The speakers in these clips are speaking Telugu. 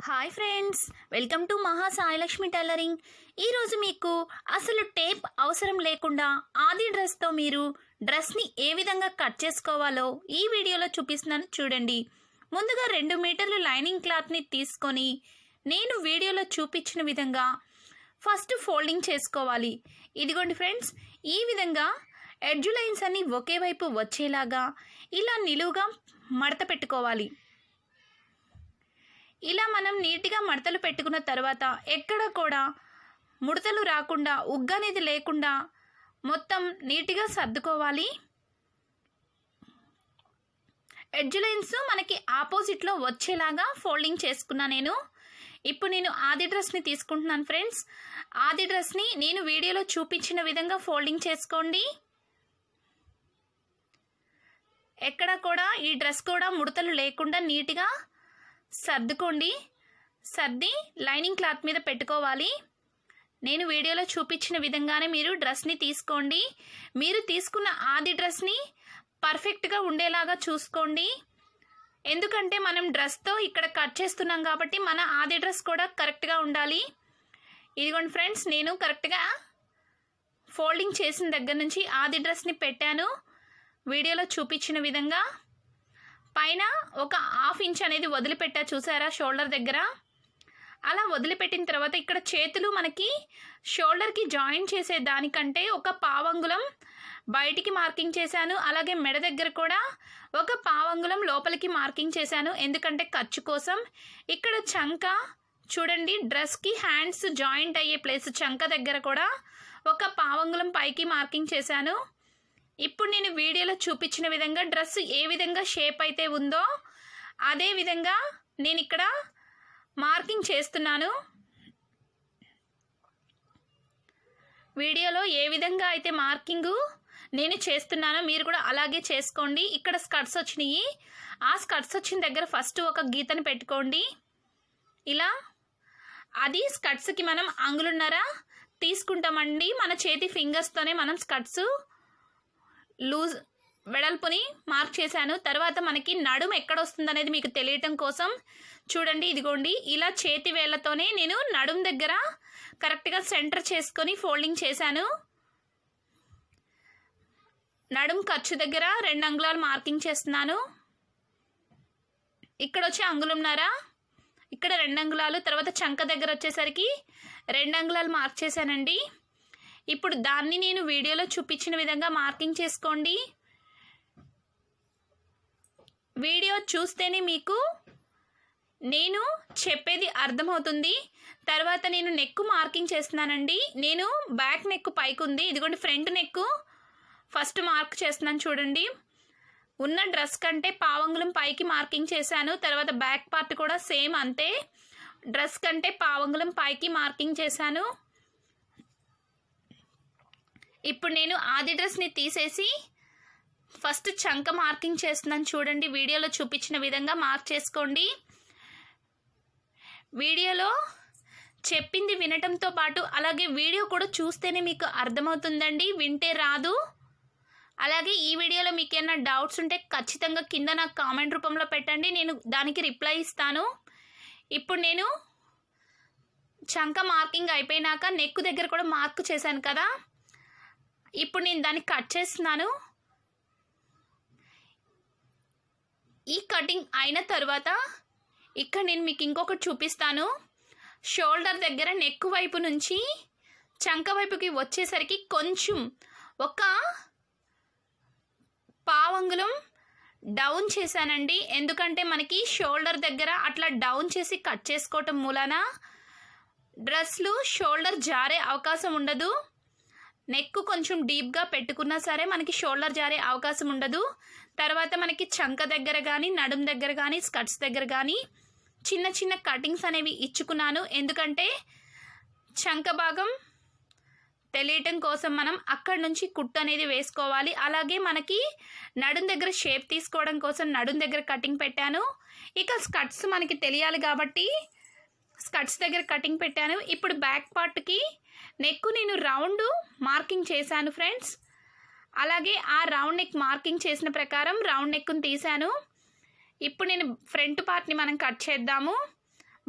హాయ్ ఫ్రెండ్స్, వెల్కమ్ టు మహా సాయిలక్ష్మి టైలరింగ్. ఈరోజు మీకు అసలు టేప్ అవసరం లేకుండా ఆది డ్రెస్తో మీరు డ్రెస్ని ఏ విధంగా కట్ చేసుకోవాలో ఈ వీడియోలో చూపిస్తున్నాను చూడండి. ముందుగా 2 మీటర్లు లైనింగ్ క్లాత్ని తీసుకొని నేను వీడియోలో చూపించిన విధంగా ఫస్ట్ ఫోల్డింగ్ చేసుకోవాలి. ఇదిగోండి ఫ్రెండ్స్, ఈ విధంగా ఎడ్జ్ లైన్స్ అన్ని ఒకే వైపు వచ్చేలాగా ఇలా నిలువుగా మడత పెట్టుకోవాలి. ఇలా మనం నీట్గా మడతలు పెట్టుకున్న తర్వాత ఎక్కడ కూడా ముడతలు రాకుండా, ఉగ్గు అనేది లేకుండా మొత్తం నీట్గా సర్దుకోవాలి. ఎడ్జ్ లైన్స్ మనకి ఆపోజిట్లో వచ్చేలాగా ఫోల్డింగ్ చేసుకున్నా నేను. ఇప్పుడు నేను ఆది డ్రెస్ని తీసుకుంటున్నాను ఫ్రెండ్స్. ఆది డ్రెస్ని నేను వీడియోలో చూపించిన విధంగా ఫోల్డింగ్ చేసుకోండి. ఎక్కడ కూడా ఈ డ్రెస్ కూడా ముడతలు లేకుండా నీట్గా సర్దుకోండి. సర్ది లైనింగ్ క్లాత్ మీద పెట్టుకోవాలి. నేను వీడియోలో చూపించిన విధంగానే మీరు డ్రెస్ని తీసుకోండి. మీరు తీసుకున్న ఆది డ్రెస్ని పర్ఫెక్ట్గా ఉండేలాగా చూసుకోండి. ఎందుకంటే మనం డ్రెస్తో ఇక్కడ కట్ చేస్తున్నాం కాబట్టి మన ఆది డ్రెస్ కూడా కరెక్ట్గా ఉండాలి. ఇదిగోండి ఫ్రెండ్స్, నేను కరెక్ట్గా ఫోల్డింగ్ చేసిన దగ్గర నుంచి ఆది డ్రెస్ని పెట్టాను వీడియోలో చూపించిన విధంగా. పైన ఒక 1/2 ఇంచ్ అనేది వదిలిపెట్టా, చూసారా షోల్డర్ దగ్గర. అలా వదిలిపెట్టిన తర్వాత ఇక్కడ చేతులు మనకి షోల్డర్కి జాయిన్ చేసే దానికంటే ఒక 1/4 అంగుళం బయటికి మార్కింగ్ చేశాను. అలాగే మెడ దగ్గర కూడా ఒక 1/4 అంగుళం లోపలికి మార్కింగ్ చేశాను, ఎందుకంటే ఖర్చు కోసం. ఇక్కడ చంక చూడండి, డ్రెస్కి హ్యాండ్స్ జాయింట్ అయ్యే ప్లేస్ చంక దగ్గర కూడా ఒక 1/4 అంగుళం పైకి మార్కింగ్ చేశాను. ఇప్పుడు నేను వీడియోలో చూపించిన విధంగా డ్రెస్ ఏ విధంగా షేప్ అయితే ఉందో అదే విధంగా నేను ఇక్కడ మార్కింగ్ చేస్తున్నాను. వీడియోలో ఏ విధంగా అయితే మార్కింగ్ నేను చేస్తున్నానో మీరు కూడా అలాగే చేసుకోండి. ఇక్కడ స్కర్ట్స్ వచ్చినాయి, ఆ స్కర్ట్స్ వచ్చిన దగ్గర ఫస్ట్ ఒక గీతను పెట్టుకోండి. ఇలా అది స్కర్ట్స్కి మనం అంగుళన్నర తీసుకుంటామండి. మన చేతి ఫింగర్స్తోనే మనం స్కర్ట్స్ లూజ్ వెడల్పుని మార్క్ చేశాను. తర్వాత మనకి నడుము ఎక్కడ వస్తుంది అనేది మీకు తెలియటం కోసం చూడండి, ఇదిగోండి ఇలా చేతి వేళ్ళతోనే నేను నడుము దగ్గర కరెక్ట్గా సెంటర్ చేసుకొని ఫోల్డింగ్ చేశాను. నడుము ఖర్చు దగ్గర 2 అంగుళాలు మార్కింగ్ చేస్తున్నాను. ఇక్కడ వచ్చి అంగుళంన్నర, ఇక్కడ 2 అంగుళాలు, తర్వాత చంక దగ్గర వచ్చేసరికి 2 అంగుళాలు మార్క్ చేశానండి. ఇప్పుడు దాన్ని నేను వీడియోలో చూపించిన విధంగా మార్కింగ్ చేసుకోండి. వీడియో చూస్తేనే మీకు నేను చెప్పేది అర్థమవుతుంది. తర్వాత నేను నెక్ మార్కింగ్ చేస్తున్నానండి. నేను బ్యాక్ నెక్ పైకి ఉంది, ఇదిగోండి ఫ్రంట్ నెక్ ఫస్ట్ మార్క్ చేస్తున్నాను చూడండి. ఉన్న డ్రెస్ కంటే 1/4 అంగుళం పైకి మార్కింగ్ చేశాను. తర్వాత బ్యాక్ పార్ట్ కూడా సేమ్ అంతే, డ్రెస్ కంటే 1/4 అంగుళం పైకి మార్కింగ్ చేశాను. ఇప్పుడు నేను ఆది డ్రెస్ని తీసేసి ఫస్ట్ చంక మార్కింగ్ చేస్తున్నాను చూడండి. వీడియోలో చూపించిన విధంగా మార్క్ చేసుకోండి. వీడియోలో చెప్పింది వినటంతో పాటు అలాగే వీడియో కూడా చూస్తేనే మీకు అర్థమవుతుందండి, వింటే రాదు. అలాగే ఈ వీడియోలో మీకు ఏమైనా డౌట్స్ ఉంటే ఖచ్చితంగా కింద నాకు కామెంట్ రూపంలో పెట్టండి, నేను దానికి రిప్లై ఇస్తాను. ఇప్పుడు నేను చంక మార్కింగ్ అయిపోయినాక నెక్ దగ్గర కూడా మార్క్ చేశాను కదా, ఇప్పుడు నేను దాన్ని కట్ చేస్తున్నాను. ఈ కటింగ్ అయిన తర్వాత ఇక్కడ నేను మీకు ఇంకొకటి చూపిస్తాను. షోల్డర్ దగ్గర నెక్ వైపు నుంచి చంక వైపుకి వచ్చేసరికి కొంచెం ఒక 1/4 అంగుళం డౌన్ చేశానండి. ఎందుకంటే మనకి షోల్డర్ దగ్గర అట్లా డౌన్ చేసి కట్ చేసుకోవటం మూలాన డ్రెస్లు షోల్డర్ జారే అవకాశం ఉండదు. నెక్ కొంచెం డీప్గా పెట్టుకున్నా సరే మనకి షోల్డర్ జారే అవకాశం ఉండదు. తర్వాత మనకి చంక దగ్గర కానీ, నడుం దగ్గర కానీ, స్కర్ట్స్ దగ్గర కానీ చిన్న చిన్న కటింగ్స్ అనేవి ఇచ్చుకున్నాను. ఎందుకంటే చంక భాగం తెలియటం కోసం మనం అక్కడి నుంచి కుట్టు అనేది వేసుకోవాలి. అలాగే మనకి నడుం దగ్గర షేప్ తీసుకోవడం కోసం నడుం దగ్గర కటింగ్ పెట్టాను. ఇక స్కర్ట్స్ మనకి తెలియాలి కాబట్టి స్కర్ట్స్ దగ్గర కటింగ్ పెట్టాను. ఇప్పుడు బ్యాక్ పార్ట్కి నెక్ నేను రౌండ్ మార్కింగ్ చేశాను ఫ్రెండ్స్. అలాగే ఆ రౌండ్ నెక్ మార్కింగ్ చేసిన ప్రకారం రౌండ్ నెక్ను తీశాను. ఇప్పుడు నేను ఫ్రంట్ పార్ట్ని మనం కట్ చేద్దాము.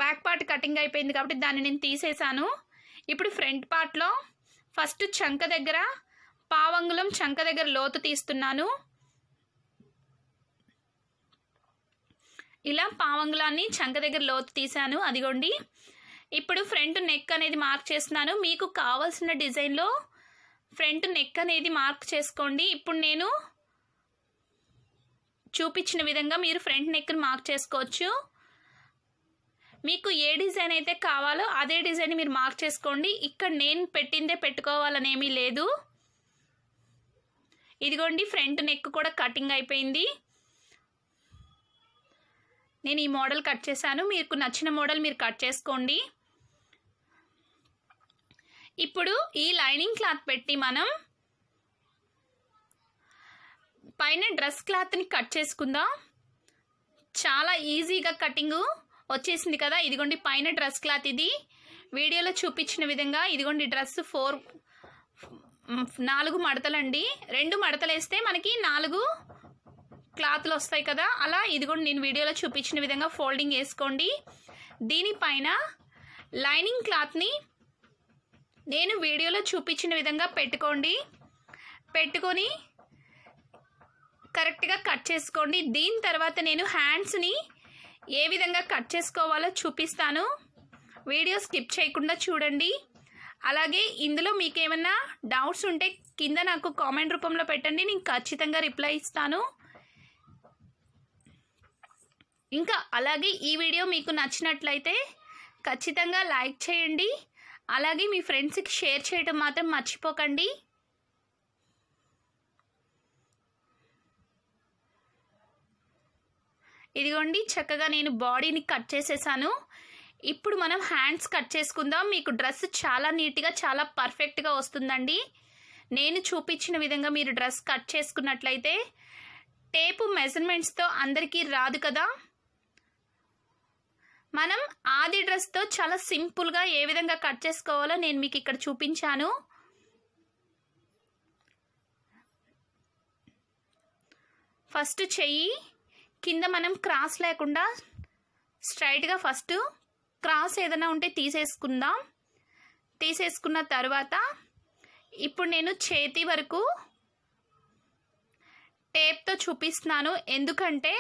బ్యాక్ పార్ట్ కటింగ్ అయిపోయింది కాబట్టి దాన్ని నేను తీసేసాను. ఇప్పుడు ఫ్రంట్ పార్ట్లో ఫస్ట్ చంక దగ్గర పావంగుళం చంక దగ్గర లోతు తీస్తున్నాను. ఇలా పావంగులాన్ని చంక దగ్గర లోతు తీసాను, అదిగోండి. ఇప్పుడు ఫ్రంట్ నెక్ అనేది మార్క్ చేస్తున్నాను. మీకు కావాల్సిన డిజైన్లో ఫ్రంట్ నెక్ అనేది మార్క్ చేసుకోండి. ఇప్పుడు నేను చూపించిన విధంగా మీరు ఫ్రంట్ నెక్ని మార్క్ చేసుకోవచ్చు. మీకు ఏ డిజైన్ అయితే కావాలో అదే డిజైన్ మీరు మార్క్ చేసుకోండి. ఇక్కడ నేను పెట్టిందే పెట్టుకోవాలని ఏమీ లేదు. ఇదిగోండి ఫ్రంట్ నెక్ కూడా కటింగ్ అయిపోయింది. నేను ఈ మోడల్ కట్ చేశాను. మీకు నచ్చిన మోడల్ మీరు కట్ చేసుకోండి. ఇప్పుడు ఈ లైనింగ్ క్లాత్ పెట్టి మనం పైన డ్రెస్ క్లాత్ని కట్ చేసుకుందాం. చాలా ఈజీగా కటింగ్ వచ్చేసింది కదా. ఇదిగోండి పైన డ్రెస్ క్లాత్, ఇది వీడియోలో చూపించిన విధంగా. ఇదిగోండి డ్రెస్ 4 మడతలండి. 2 మడతలు వేస్తే మనకి 4 క్లాత్లు వస్తాయి కదా. అలా ఇదిగోండి నేను వీడియోలో చూపించిన విధంగా ఫోల్డింగ్ వేసుకోండి. దీనిపైన లైనింగ్ క్లాత్ని నేను వీడియోలో చూపించిన విధంగా పెట్టుకొని కరెక్ట్గా కట్ చేసుకోండి. దీని తర్వాత నేను హ్యాండ్స్ని ఏ విధంగా కట్ చేసుకోవాలో చూపిస్తాను. వీడియో స్కిప్ చేయకుండా చూడండి. అలాగే ఇందులో మీకు ఏమైనా డౌట్స్ ఉంటే కింద నాకు కామెంట్ రూపంలో పెట్టండి, నేను ఖచ్చితంగా రిప్లై ఇస్తాను. ఇంకా అలాగే ఈ వీడియో మీకు నచ్చినట్లయితే ఖచ్చితంగా లైక్ చేయండి. అలాగే మీ ఫ్రెండ్స్కి షేర్ చేయడం మాత్రం మర్చిపోకండి. ఇదిగోండి చక్కగా నేను బాడీని కట్ చేసేసాను. ఇప్పుడు మనం హ్యాండ్స్ కట్ చేసుకుందాం. మీకు డ్రెస్ చాలా నీట్గా చాలా పర్ఫెక్ట్గా వస్తుందండి. నేను చూపించిన విధంగా మీరు డ్రెస్ కట్ చేసుకున్నట్లయితే టేపు మెజర్మెంట్స్తో అందరికీ రాదు కదా. మనం ఆది డ్రెస్తో చాలా సింపుల్గా ఏ విధంగా కట్ చేసుకోవాలో నేను మీకు ఇక్కడ చూపించాను. ఫస్ట్ చెయ్యి కింద మనం క్రాస్ లేకుండా స్ట్రైట్గా ఫస్ట్ క్రాస్ ఏదైనా ఉంటే తీసేసుకుందాం. తీసేసుకున్న తర్వాత ఇప్పుడు నేను చేతి వరకు టేప్తో చూపిస్తున్నాను. ఎందుకంటే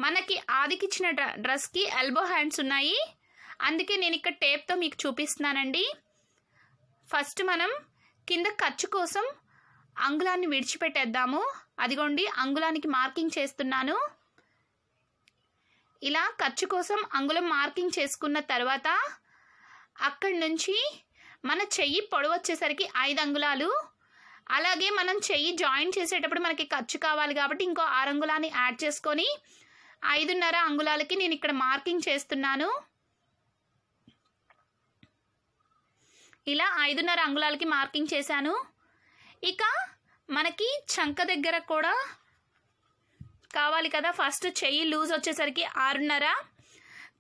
మనకి ఆదికిచ్చిన డ్రెస్కి ఎల్బో హ్యాండ్స్ ఉన్నాయి, అందుకే నేను ఇక్కడ టేప్తో మీకు చూపిస్తున్నానండి. ఫస్ట్ మనం కింద ఖర్చు కోసం అంగుళాన్ని విడిచిపెట్టేద్దాము. అదిగోండి అంగుళానికి మార్కింగ్ చేస్తున్నాను. ఇలా ఖర్చు కోసం అంగుళం మార్కింగ్ చేసుకున్న తర్వాత అక్కడి నుంచి మన చెయ్యి పొడవు వచ్చేసరికి 5 అంగుళాలు. అలాగే మనం చెయ్యి జాయిన్ చేసేటప్పుడు మనకి ఖర్చు కావాలి కాబట్టి ఇంకో 6 అంగుళాన్ని యాడ్ చేసుకొని 5.5 అంగుళాలకి నేను ఇక్కడ మార్కింగ్ చేస్తున్నాను. ఇలా 5.5 అంగుళాలకి మార్కింగ్ చేశాను. ఇక మనకి చంక దగ్గర కూడా కావాలి కదా. ఫస్ట్ చెయ్యి లూజ్ వచ్చేసరికి 6.5,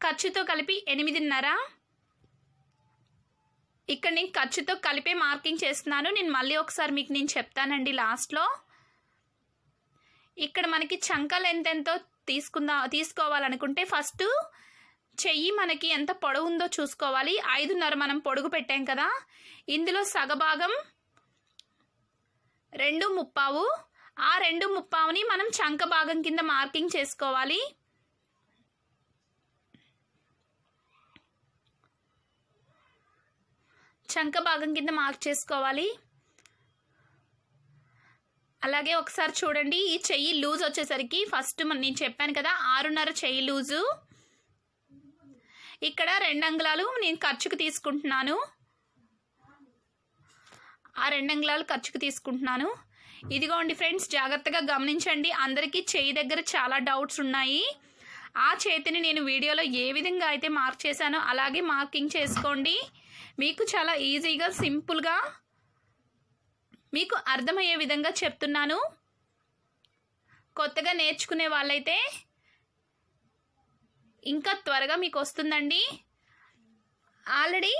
ఖర్చుతో కలిపి 8.5. ఇక్కడ నేను ఖర్చుతో కలిపే మార్కింగ్ చేస్తున్నాను. నేను మళ్ళీ ఒకసారి మీకు నేను చెప్తానండి లాస్ట్లో. ఇక్కడ మనకి చంక లెంత్ ఎంతో తీసుకోవాలనుకుంటే ఫస్ట్ చెయ్యి మనకి ఎంత పొడవు ఉందో చూసుకోవాలి. 5.5 మనం పొడుగు పెట్టాం కదా, ఇందులో సగభాగం 2.75. ఆ 2.75ని మనం చంక భాగం కింద మార్కింగ్ చేసుకోవాలి. చంక భాగం కింద మార్క్ చేసుకోవాలి. అలాగే ఒకసారి చూడండి, ఈ చెయ్యి లూజ్ వచ్చేసరికి ఫస్ట్ నేను చెప్పాను కదా 6.5 చెయ్యి లూజు. ఇక్కడ 2 అంగుళాలు నేను ఖర్చుకు తీసుకుంటున్నాను. ఆ 2 అంగుళాలు ఖర్చుకు తీసుకుంటున్నాను. ఇదిగోండి ఫ్రెండ్స్, జాగ్రత్తగా గమనించండి. అందరికీ చెయ్యి దగ్గర చాలా డౌట్స్ ఉన్నాయి. ఆ చేతిని నేను వీడియోలో ఏ విధంగా అయితే మార్క్ చేశానో అలాగే మార్కింగ్ చేసుకోండి. మీకు చాలా ఈజీగా సింపుల్గా మీకు అర్థమయ్యే విధంగా చెప్తున్నాను. కొత్తగా నేర్చుకునే వాళ్ళైతే ఇంకా త్వరగా మీకు వస్తుందండి. ఆల్రెడీ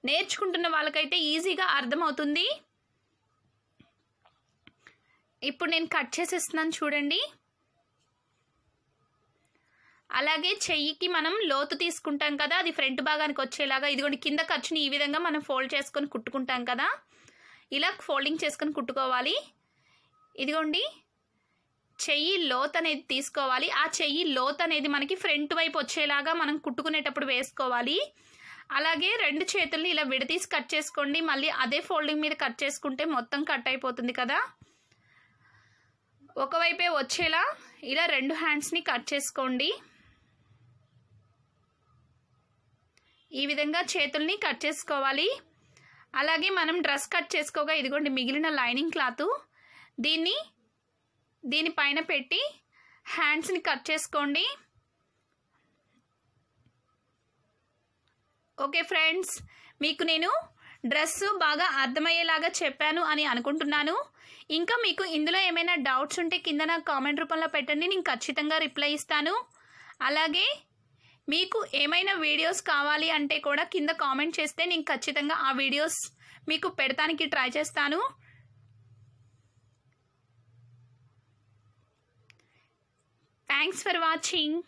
నేర్చుకుంటున్న వాళ్ళకైతే ఈజీగా అర్థమవుతుంది. ఇప్పుడు నేను కట్ చేసేస్తున్నాను చూడండి. అలాగే చెయ్యికి మనం లోతు తీసుకుంటాం కదా, అది ఫ్రంట్ భాగానికి వచ్చేలాగా ఇదిగోండి కింద ఖర్చుని ఈ విధంగా మనం ఫోల్డ్ చేసుకొని కుట్టుకుంటాం కదా, ఇలా ఫోల్డింగ్ చేసుకొని కుట్టుకోవాలి. ఇదిగోండి చెయ్యి లోత్ అనేది తీసుకోవాలి. ఆ చెయ్యి లోత్ అనేది మనకి ఫ్రంట్ వైపు వచ్చేలాగా మనం కుట్టుకునేటప్పుడు వేసుకోవాలి. అలాగే రెండు చేతుల్ని ఇలా విడదీసి కట్ చేసుకోండి. మళ్ళీ అదే ఫోల్డింగ్ మీద కట్ చేసుకుంటే మొత్తం కట్ అయిపోతుంది కదా. ఒకవైపే వచ్చేలా ఇలా రెండు హ్యాండ్స్ని కట్ చేసుకోండి. ఈ విధంగా చేతుల్ని కట్ చేసుకోవాలి. అలాగే మనం డ్రెస్ కట్ చేసుకోగా ఇదిగోండి మిగిలిన లైనింగ్ క్లాత్ దీనిపైన పెట్టి హ్యాండ్స్ని కట్ చేసుకోండి. ఓకే ఫ్రెండ్స్, మీకు నేను డ్రెస్ బాగా అర్థమయ్యేలాగా చెప్పాను అని అనుకుంటున్నాను. ఇంకా మీకు ఇందులో ఏమైనా డౌట్స్ ఉంటే కింద నాకు కామెంట్ రూపంలో పెట్టండి, నేను ఖచ్చితంగా రిప్లై ఇస్తాను. అలాగే మీకు ఏమైనా వీడియోస్ కావాలి అంటే కూడా కింద కామెంట్ చేస్తే నేను ఖచ్చితంగా ఆ వీడియోస్ మీకు పెడతానికి ట్రై చేస్తాను. Thanks for watching.